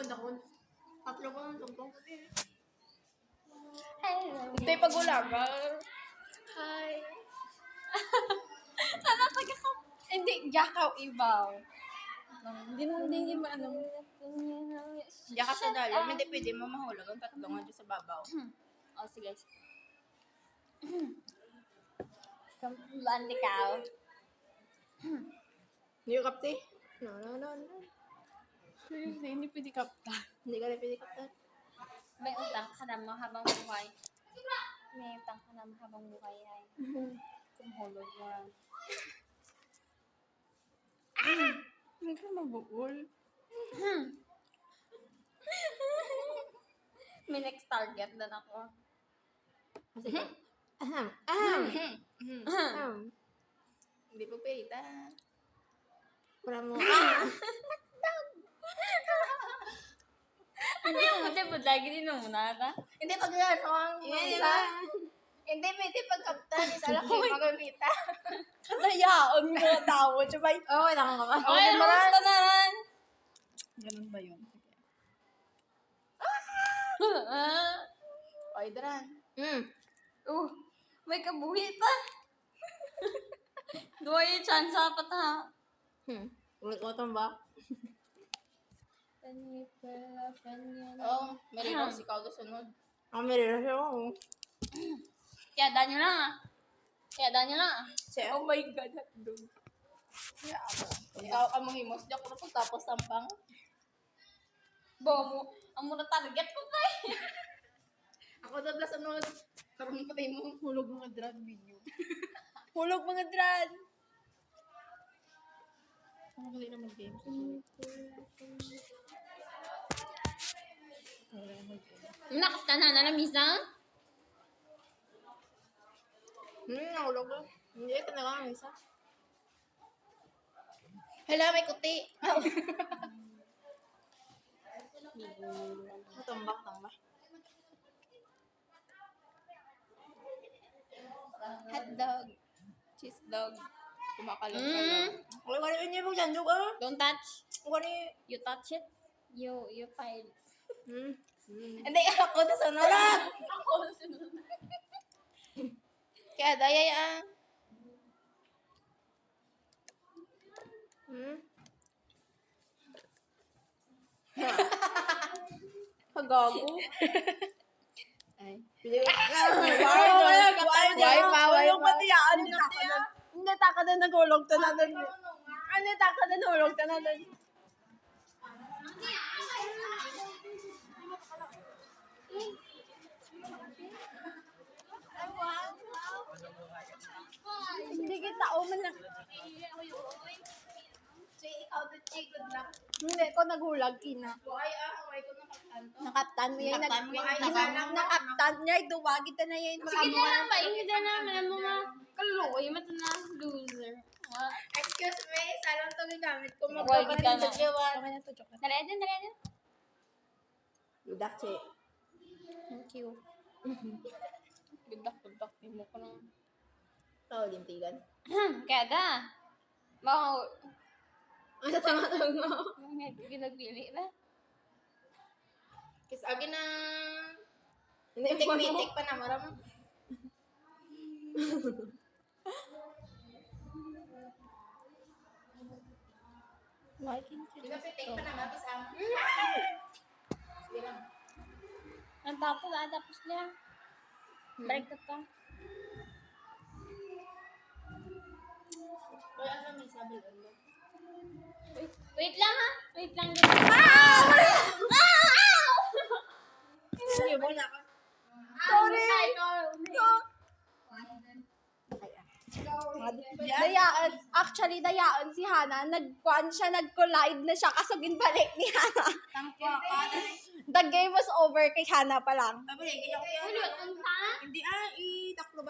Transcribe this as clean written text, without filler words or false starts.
dakon. Tatlo ko ng tungtong. Hindi pag-ulaga. Hi. Sana taga-ka. Hindi, yakaw ibaw. Hindi mo ano. Diyan ka sa dalim, hindi pwede mo mahulog ang tatlong dyan sa babaw. Oh, sige. Bandi ka. Hindi ko kapte. No. Seriously, hindi pwede kapta. Hindi ka na pwede kapte. May utang ka na habang buhay. May utang ka na habang buhay ay. Kumulog mo lang. Hindi ka mabuol. May next target na ako. Hindi po pwede. Wala mo. Ano yung buti-but lagi din mo na ata? Hindi pag ano ang isa. Hindi pwede pag kaptan. Isa lang kayo magamita. Katayaan mo tao. Tsabay. Oo, nakakaka. Okay, basta na lang. Ganun ba yun? Okay, daran. May kabuhi pa. Duwa yung chance pa ta. Ulit-ulit ba? Oo, may rin si Kaudo sunod. May rin siya ako. Kaya danyo lang ah. Siya? Oh my God, hotdog. Ikaw ka mong himos. Diyan ko tapos tampang. Bomo, ang muna target ko pa eh. Ako na plus ano, karong patay mo, hulog mga drag video. Hulog mga drad. Ano ka na mag-game? Nakasta na misa? Nahulog ko. Hindi, ito na lang ang isa. Hala, may kuti. Tambak. Hotdog. Cheese dog. Kumakalong ka lang. Wala niya mo dyan, Dog. Don't touch. Wala. You touch it. You file. Hindi, ako na sunod. Ako sunod. Kaya dayay Pagago. Ay. Hindi, taka na nagulog ta na doon. Ano, taka na nagulog ta na doon. Hindi kita man lang. Ikaw the chick, good luck. Hindi ko nagulag, ina. Why ko na kaptanto? Nakaptan mo yan. Nakaptan mo yan. Nakaptan niya, duwagi ta na yan. Sige na lang ba? Hindi na naman ang mga kaluoy. Mata na loser. Excuse me, salang to gigamit ko. Wagi ka na. Okay na to, chocolate. Dali din. Ludak, che. Thank you. Budak. Hindi mo ko nang... Tao, lintigan. Kaya da. Baka... Ano tama mo? Ginagpili na. Kasi agi na... Pitik-pitik pa na, maram. Why can't you just Pitik pa na, matis ang... Sige lang. Ang tapos niya. Break ka pa. Kaya ano may sabi mo? Wait lang ha. Wait lang. Sige, muna ka. Sorry! Dayaan. Actually, dayaan si Hana. Nag-collide na siya kaso ginbalik ni Hana. Tangko ka. The game was over kay Hana pa lang. Babalik, ganyan ko yan. Ulit, ang ha? Hindi itaklo ba?